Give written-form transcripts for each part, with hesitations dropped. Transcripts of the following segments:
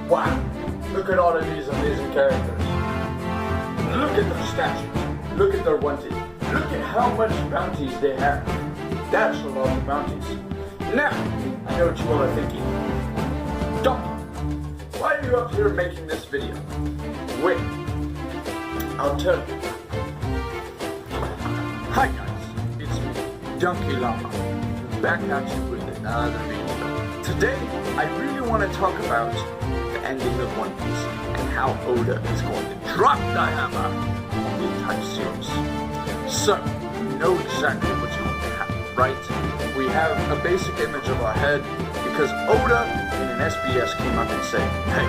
Wow, look at all of these amazing characters. Look at their statues. Look at their wanted. Look at how much bounties they have. That's a lot of bounties. Now, I know what you all are thinking. Donkey, why are you up here making this video? Wait, I'll tell you. Hi guys, it's me, Donkey Llama, back at you with another video. Today, I really want to talk about the ending of One Piece and how Oda is going to drop the hammer on the entire series. So, you know exactly what's going to happen, right? We have a basic image of our head because Oda in an SBS came up and said, hey,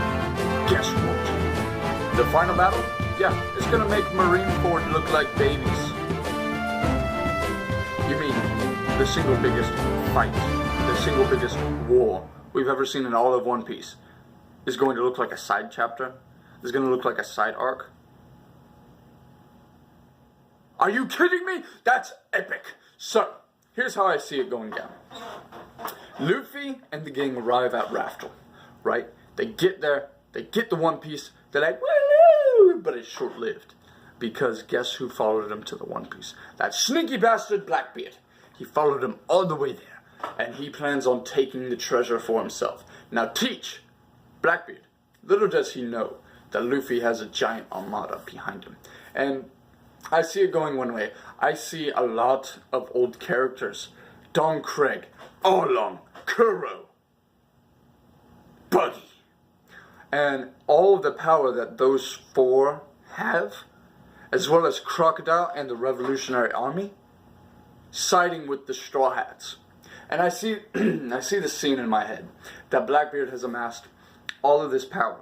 guess what? The final battle? Yeah, it's going to make Marineford look like babies. You mean the single biggest fight, the single biggest war we've ever seen in all of One Piece is going to look like a side chapter? Is going to look like a side arc? Are you kidding me? That's epic. So, here's how I see it going down. Luffy and the gang arrive at Raftel, right? They get there, they get the One Piece, they're like, woo! But it's short-lived. Because guess who followed him to the One Piece? That sneaky bastard Blackbeard. He followed him all the way there. And he plans on taking the treasure for himself. Now teach Blackbeard, little does he know that Luffy has a giant armada behind him. And I see it going one way. I see a lot of old characters. Don Craig, Arlong, Kuro, Buggy. And all of the power that those four have, as well as Crocodile and the Revolutionary Army, siding with the Straw Hats. And I see I see the scene in my head that Blackbeard has amassed all of this power.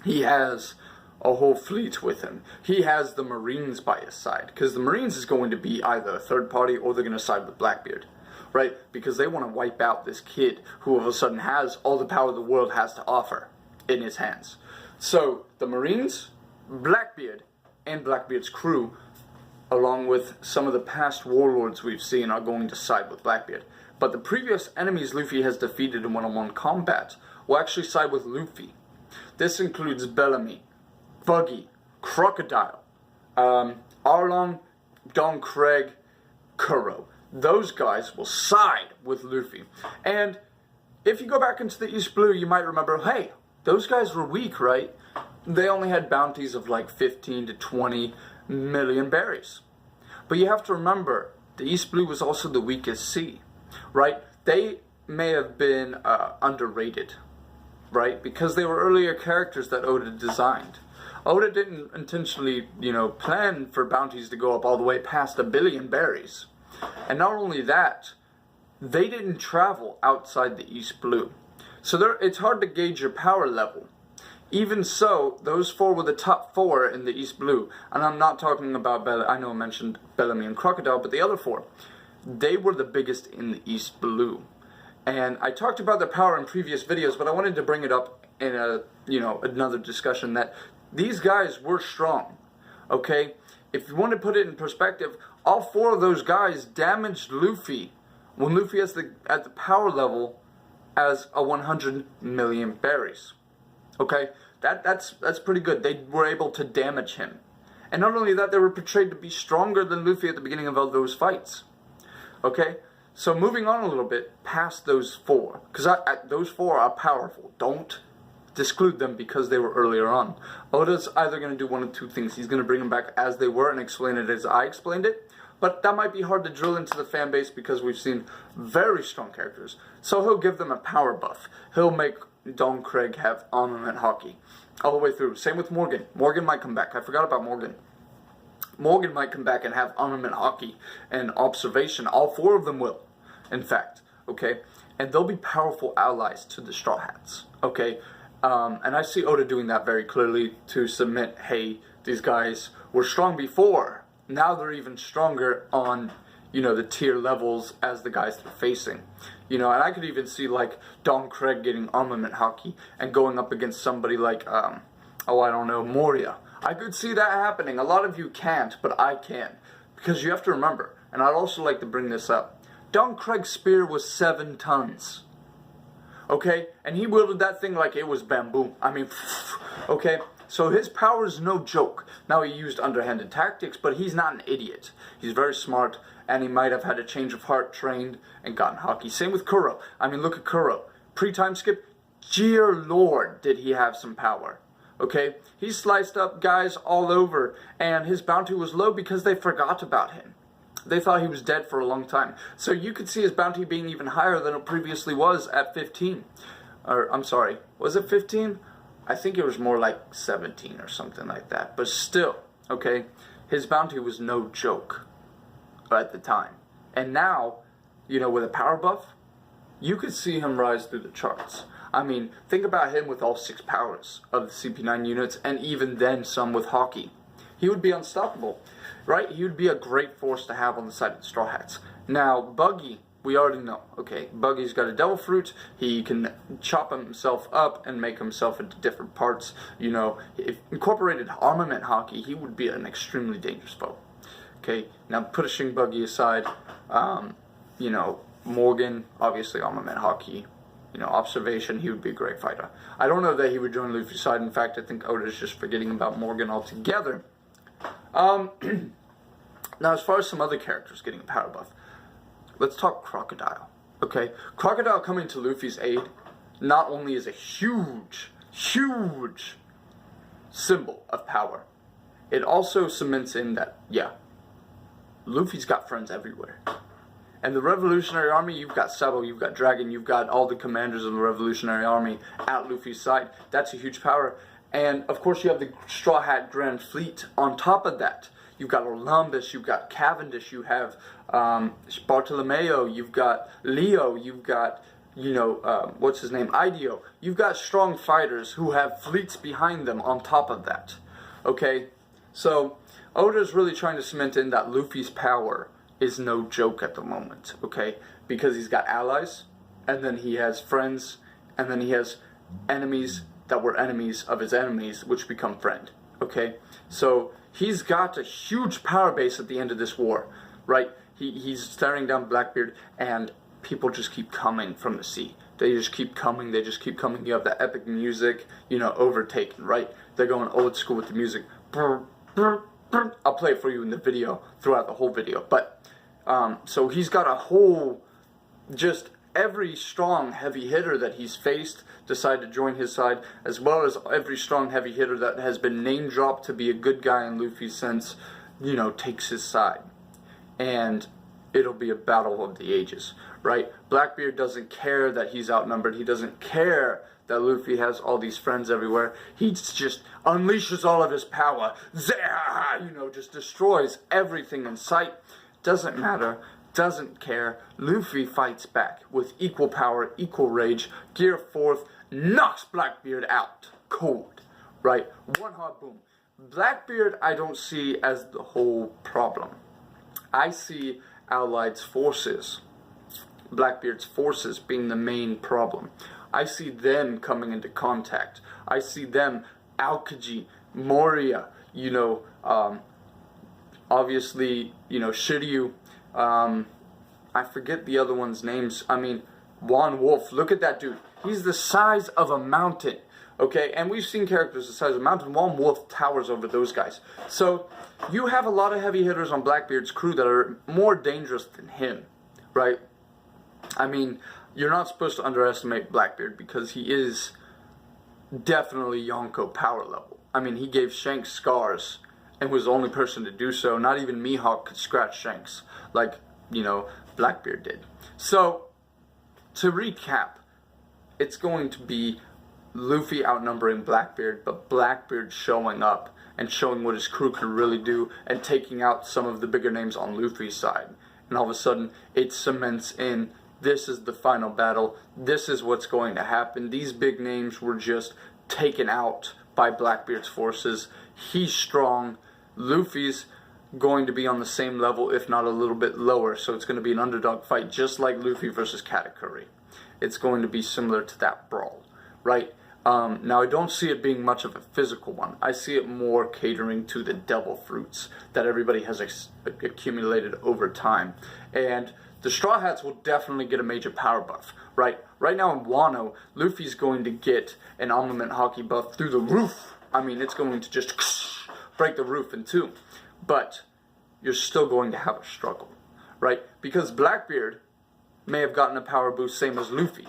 He has a whole fleet with him. He has the Marines by his side, because the Marines is going to be either a third party or they're going to side with Blackbeard, right? Because they want to wipe out this kid who all of a sudden has all the power the world has to offer in his hands. So the Marines, Blackbeard, and Blackbeard's crew, along with some of the past warlords we've seen, are going to side with Blackbeard. But the previous enemies Luffy has defeated in one-on-one combat will actually side with Luffy. This includes Bellamy, Buggy, Crocodile, Arlong, Don Craig, Kuro. Those guys will side with Luffy. And if you go back into the East Blue, you might remember, hey, those guys were weak, right? They only had bounties of like 15 to 20 million berries. But you have to remember, the East Blue was also the weakest sea, right? They may have been underrated, right? Because they were earlier characters that Oda designed. Oda didn't intentionally, plan for bounties to go up all the way past 1 billion berries. And not only that, they didn't travel outside the East Blue. So it's hard to gauge your power level. Even so, those four were the top four in the East Blue. And I'm not talking about I know I mentioned Bellamy and Crocodile, but the other four, they were the biggest in the East Blue. And I talked about their power in previous videos, but I wanted to bring it up in another discussion that these guys were strong. Okay? If you want to put it in perspective, all four of those guys damaged Luffy when Luffy is at the power level as a 100 million berries. Okay, that's pretty good. They were able to damage him. And not only that, they were portrayed to be stronger than Luffy at the beginning of all those fights. Okay, so moving on a little bit past those four, because those four are powerful. Don't disclude them because they were earlier on. Oda's either going to do one of two things. He's going to bring them back as they were and explain it as I explained it. But that might be hard to drill into the fan base because we've seen very strong characters. So he'll give them a power buff. He'll make Don Craig have armament hockey all the way through. Same with Morgan. Morgan might come back. I forgot about Morgan. Morgan might come back and have armament hockey and observation. All four of them will, in fact. Okay? And they'll be powerful allies to the Straw Hats. Okay? And I see Oda doing that very clearly to submit, hey, these guys were strong before. Now they're even stronger on, the tier levels as the guys they're facing. And I could even see, like, Don Craig getting armament hockey and going up against somebody like, Moria. I could see that happening. A lot of you can't, but I can. Because you have to remember, and I'd also like to bring this up. Don Craig's spear was 7 tons. Okay? And he wielded that thing like it was bamboo. I mean, okay? So his power is no joke. Now, he used underhanded tactics, but he's not an idiot. He's very smart, and he might have had a change of heart, trained, and gotten Haki. Same with Kuro. I mean, look at Kuro. Pre-time skip, dear Lord, did he have some power. Okay? He sliced up guys all over, and his bounty was low because they forgot about him. They thought he was dead for a long time. So you could see his bounty being even higher than it previously was at 15. Or, I'm sorry, was it 15? I think it was more like 17 or something like that. But still, okay, his bounty was no joke at the time. And now, you know, with a power buff, you could see him rise through the charts. I mean, think about him with all 6 powers of the CP9 units, and even then some with Haki. He would be unstoppable, right? He would be a great force to have on the side of the Straw Hats. Now, Buggy, we already know. Okay, Buggy's got a Devil Fruit. He can chop himself up and make himself into different parts. You know, if incorporated armament Haki, he would be an extremely dangerous foe. Okay, now pushing Buggy aside, you know, Morgan, obviously armament Haki. You know, observation, he would be a great fighter. I don't know that he would join Luffy's side. In fact, I think Oda's just forgetting about Morgan altogether. Now, as far as some other characters getting a power buff, let's talk Crocodile. Okay, Crocodile coming to Luffy's aid not only is a huge, huge symbol of power, it also cements in that, yeah, Luffy's got friends everywhere. And the Revolutionary Army, you've got Sabo, you've got Dragon, you've got all the commanders of the Revolutionary Army at Luffy's side. That's a huge power. And, of course, you have the Straw Hat Grand Fleet on top of that. You've got Olympus, you've got Cavendish, you have Bartolomeo, you've got Leo, you've got, you know, what's his name, Ideo. You've got strong fighters who have fleets behind them on top of that. Okay? So, Oda's really trying to cement in that Luffy's power is no joke at the moment, okay? Because he's got allies, and then he has friends, and then he has enemies that were enemies of his enemies, which become friend, okay? So he's got a huge power base at the end of this war, right? He's staring down Blackbeard, and people just keep coming from the sea. They just keep coming, they just keep coming. You have that epic music, you know, overtaken, right? They're going old school with the music. I'll play it for you in the video, throughout the whole video, but so he's got a whole, just every strong heavy hitter that he's faced decide to join his side, as well as every strong heavy hitter that has been name dropped to be a good guy in Luffy's sense, you know, takes his side. And it'll be a battle of the ages, right? Blackbeard doesn't care that he's outnumbered. He doesn't care that Luffy has all these friends everywhere. He just unleashes all of his power. You know, just destroys everything in sight. Doesn't matter, doesn't care. Luffy fights back with equal power, equal rage. Gear forth, knocks Blackbeard out. Cold, right? One hard boom. Blackbeard I don't see as the whole problem. I see Allied's forces, Blackbeard's forces, being the main problem. I see them coming into contact. I see them, Aokiji, Moria, you know, obviously, you know, Shiryu, I forget the other one's names. I mean, Wan Wolf, look at that dude. He's the size of a mountain, okay? And we've seen characters the size of a mountain. Wan Wolf towers over those guys. So, you have a lot of heavy hitters on Blackbeard's crew that are more dangerous than him, right? I mean, you're not supposed to underestimate Blackbeard because he is definitely Yonko power level. I mean, he gave Shanks scars and was the only person to do so. Not even Mihawk could scratch Shanks like, you know, Blackbeard did. So, to recap, it's going to be Luffy outnumbering Blackbeard, but Blackbeard showing up and showing what his crew can really do and taking out some of the bigger names on Luffy's side. And all of a sudden, it cements in, this is the final battle, this is what's going to happen. These big names were just taken out by Blackbeard's forces. He's strong. Luffy's going to be on the same level, if not a little bit lower, so it's going to be an underdog fight, just like Luffy versus Katakuri. It's going to be similar to that brawl, right? Now, I don't see it being much of a physical one. I see it more catering to the devil fruits that everybody has accumulated over time. And the Straw Hats will definitely get a major power buff, right? Right now in Wano, Luffy's going to get an armament Haki buff through the roof. I mean, it's going to just break the roof in two. But you're still going to have a struggle, right? Because Blackbeard may have gotten a power boost same as Luffy.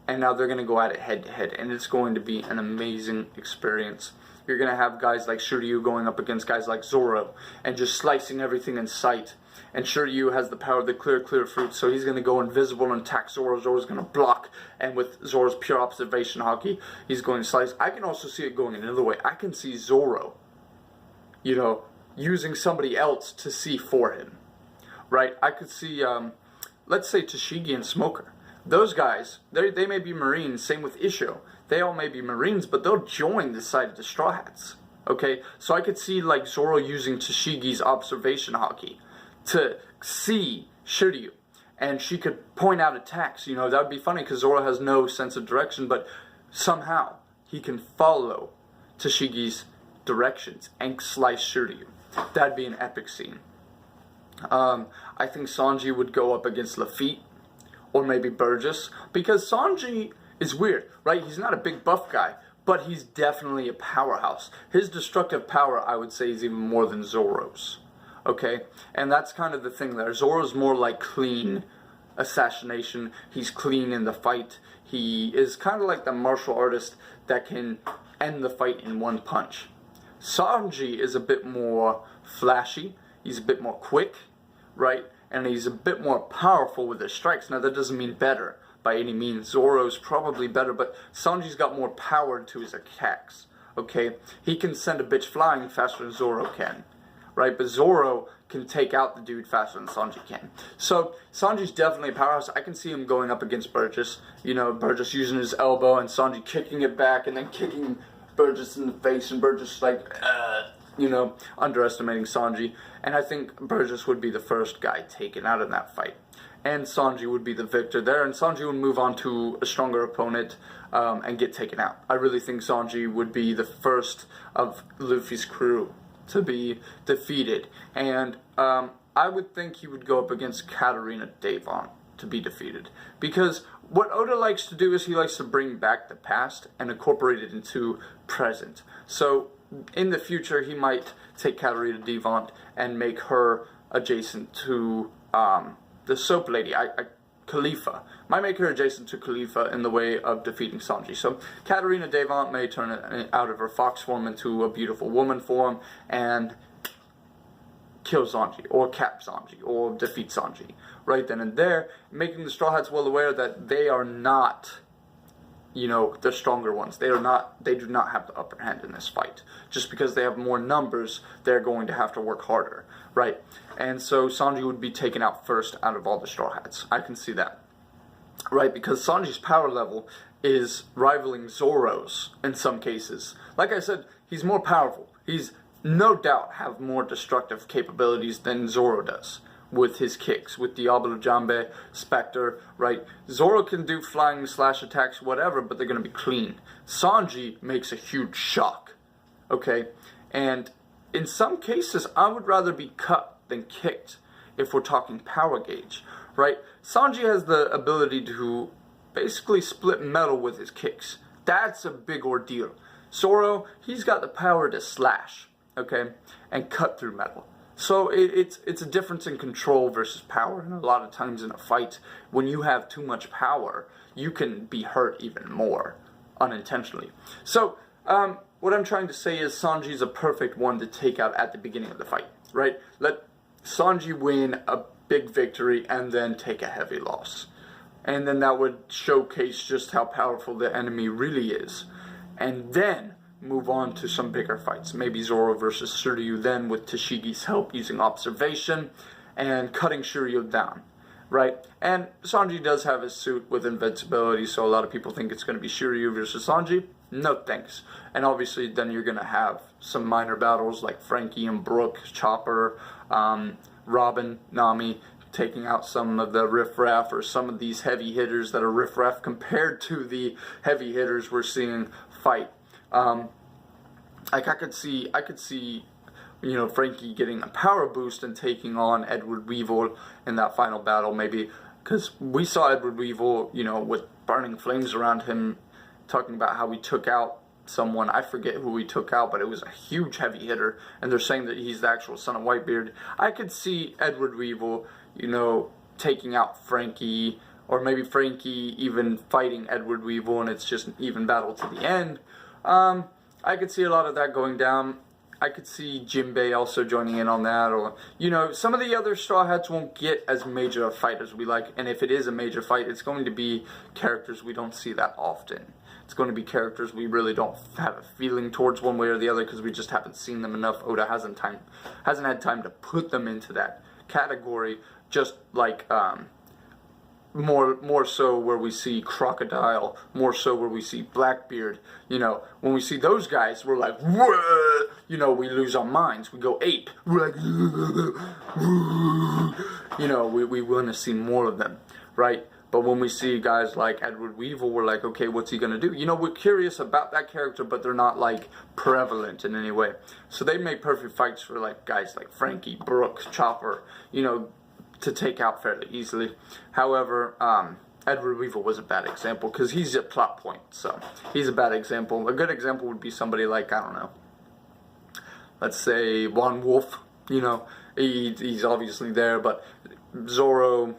And now they're going to go at it head to head, and it's going to be an amazing experience. You're going to have guys like Shiryu going up against guys like Zoro and just slicing everything in sight. And Shiryu has the power of the clear fruit, so he's going to go invisible and attack Zoro. Zoro's going to block, and with Zoro's pure observation Haki, he's going to slice. I can also see it going another way. I can see Zoro, using somebody else to see for him, right? I could see, let's say Tashigi and Smoker. Those guys, they may be Marines, same with Isho. They all may be Marines, but they'll join the side of the Straw Hats. Okay? So I could see like Zoro using Tashigi's observation Haki to see Shiryu. And she could point out attacks. That would be funny because Zoro has no sense of direction, but somehow he can follow Tashigi's directions and slice Shiryu. That'd be an epic scene. I think Sanji would go up against Lafitte. Or maybe Burgess, because Sanji is weird, right? He's not a big buff guy, but he's definitely a powerhouse. His destructive power, I would say, is even more than Zoro's, okay? And that's kind of the thing there. Zoro's more like clean assassination. He's clean in the fight. He is kind of like the martial artist that can end the fight in one punch. Sanji is a bit more flashy. He's a bit more quick, right? And he's a bit more powerful with his strikes. Now, that doesn't mean better by any means. Zoro's probably better, but Sanji's got more power to his attacks, okay? He can send a bitch flying faster than Zoro can, right? But Zoro can take out the dude faster than Sanji can. So, Sanji's definitely a powerhouse. I can see him going up against Burgess. Burgess using his elbow and Sanji kicking it back and then kicking Burgess in the face, and Burgess like, underestimating Sanji. And I think Burgess would be the first guy taken out in that fight. And Sanji would be the victor there, and Sanji would move on to a stronger opponent and get taken out. I really think Sanji would be the first of Luffy's crew to be defeated. And I would think he would go up against Katarina Devon to be defeated. Because what Oda likes to do is he likes to bring back the past and incorporate it into present. So in the future, he might take Katarina Devon and make her adjacent to the soap lady, Khalifa. Might make her adjacent to Khalifa in the way of defeating Sanji. So Katarina Devon may turn out of her fox form into a beautiful woman form and kill Sanji, or cap Sanji, or defeat Sanji right then and there, making the Straw Hats well aware that they are not the stronger ones. They do not have the upper hand in this fight. Just because they have more numbers, they're going to have to work harder, right? And so Sanji would be taken out first out of all the Straw Hats. I can see that, right? Because Sanji's power level is rivaling Zoro's in some cases. Like I said, he's more powerful. He's no doubt have more destructive capabilities than Zoro does. With his kicks, with Diablo Jambe, Spectre, right? Zoro can do flying slash attacks, whatever, but they're going to be clean. Sanji makes a huge shock, okay? And in some cases, I would rather be cut than kicked if we're talking power gauge, right? Sanji has the ability to basically split metal with his kicks. That's a big ordeal. Zoro, he's got the power to slash, okay? And cut through metal. So it's a difference in control versus power, and a lot of times in a fight, when you have too much power, you can be hurt even more, unintentionally. So, what I'm trying to say is Sanji's a perfect one to take out at the beginning of the fight, right? Let Sanji win a big victory and then take a heavy loss. And then that would showcase just how powerful the enemy really is. And then move on to some bigger fights. Maybe Zoro versus Shiryu then with Tashigi's help using observation and cutting Shiryu down, right? And Sanji does have his suit with invincibility, so a lot of people think it's going to be Shiryu versus Sanji. No thanks. And obviously then you're going to have some minor battles like Frankie and Brook, Chopper, Robin, Nami, taking out some of the riffraff or some of these heavy hitters that are riffraff compared to the heavy hitters we're seeing fight. Like I could see, you know, Frankie getting a power boost and taking on Edward Weevil in that final battle, maybe, because we saw Edward Weevil, you know, with burning flames around him, talking about how he took out someone. I forget who he took out, but it was a huge heavy hitter, and they're saying that he's the actual son of Whitebeard. I could see Edward Weevil, you know, taking out Frankie, or maybe Frankie even fighting Edward Weevil, and it's just an even battle to the end. I could see a lot of that going down. I could see Jinbei also joining in on that, or, you know, some of the other Straw Hats won't get as major a fight as we like, and if it is a major fight, it's going to be characters we don't see that often. It's going to be characters we really don't have a feeling towards one way or the other because we just haven't seen them enough. Oda hasn't had time to put them into that category, just like more so where we see Crocodile, more so where we see Blackbeard. You know, when we see those guys, we're like, whoa! You know, we lose our minds. We go ape. We're like, you know, we want to see more of them, right? But when we see guys like Edward Weevil, we're like, okay, what's he gonna do? You know, we're curious about that character, but they're not like prevalent in any way. So they make perfect fights for like guys like Frankie, Brook, Chopper, you know, to take out fairly easily. However, Edward Weevil was a bad example because he's a plot point, so he's a bad example. A good example would be somebody like, I don't know, let's say Juan Wolf. You know, he's obviously there, but Brook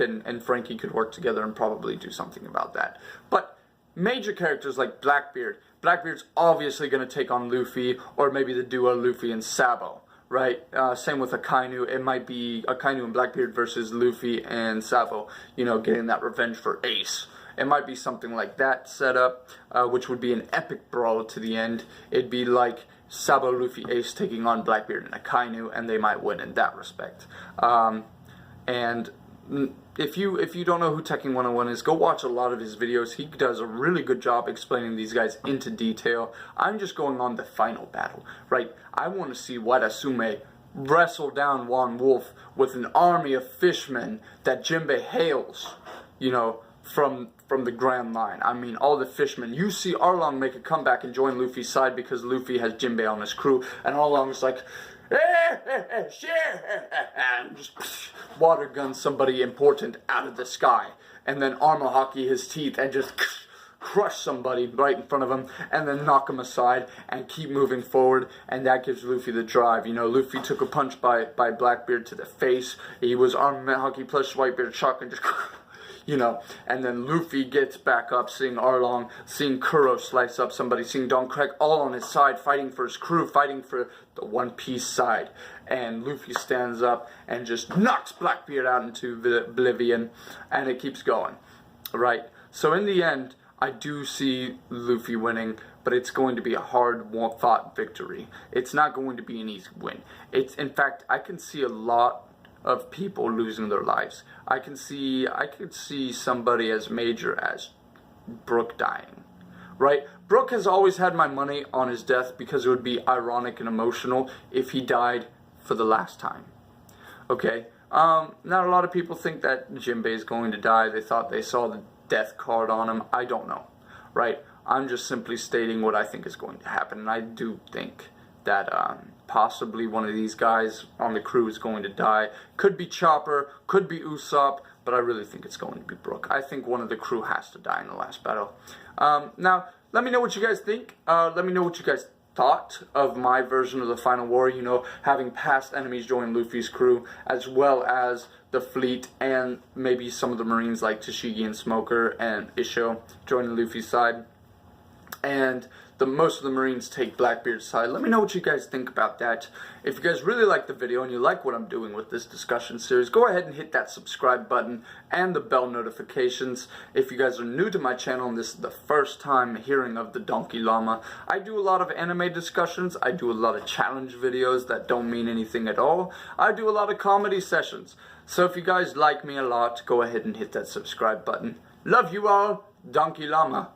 and Frankie could work together and probably do something about that. But major characters like Blackbeard's obviously going to take on Luffy, or maybe the duo Luffy and Sabo. Right, same with Akainu. It might be Akainu and Blackbeard versus Luffy and Sabo, you know, getting that revenge for Ace. It might be something like that set up, which would be an epic brawl to the end. It'd be like Sabo, Luffy, Ace taking on Blackbeard and Akainu, and they might win in that respect. And if you don't know who Tekken 101 is, go watch a lot of his videos. He does a really good job explaining these guys into detail. I'm just going on the final battle, right? I want to see Wada Sume wrestle down Juan Wolf with an army of fishmen that Jinbei hails, you know, from the Grand Line. I mean, all the fishmen. You see Arlong make a comeback and join Luffy's side because Luffy has Jinbei on his crew, and Arlong's like, and just water gun somebody important out of the sky, and then armor hockey his teeth and just crush somebody right in front of him, and then knock him aside and keep moving forward, and that gives Luffy the drive. You know, Luffy took a punch by Blackbeard to the face. He was armament hockey plus Whitebeard shock and just you know, and then Luffy gets back up, seeing Arlong, seeing Kuro slice up somebody, seeing Don Craig all on his side, fighting for his crew, fighting for the One Piece side. And Luffy stands up and just knocks Blackbeard out into oblivion, and it keeps going, right? So in the end, I do see Luffy winning, but it's going to be a hard-fought victory. It's not going to be an easy win. In fact, I can see a lot of people losing their lives. I could see somebody as major as Brook dying, right? Brook has always had my money on his death because it would be ironic and emotional if he died for the last time. Okay, not a lot of people think that Jinbei is going to die. They thought they saw the death card on him. I don't know, right? I'm just simply stating what I think is going to happen, and I do think that possibly one of these guys on the crew is going to die. Could be Chopper, could be Usopp, but I really think it's going to be Brook. I think one of the crew has to die in the last battle. Now, let me know what you guys think. Let me know what you guys thought of my version of the Final War, you know, having past enemies join Luffy's crew, as well as the fleet, and maybe some of the Marines like Tashigi and Smoker and Isho joining Luffy's side. And most of the Marines take Blackbeard's side. Let me know what you guys think about that. If you guys really like the video and you like what I'm doing with this discussion series, go ahead and hit that subscribe button and the bell notifications. If you guys are new to my channel and this is the first time hearing of the Donkey Llama, I do a lot of anime discussions. I do a lot of challenge videos that don't mean anything at all. I do a lot of comedy sessions. So if you guys like me a lot, go ahead and hit that subscribe button. Love you all. Donkey Llama.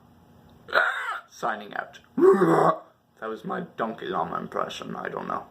Signing out. That was my Donkey Llama impression. I don't know.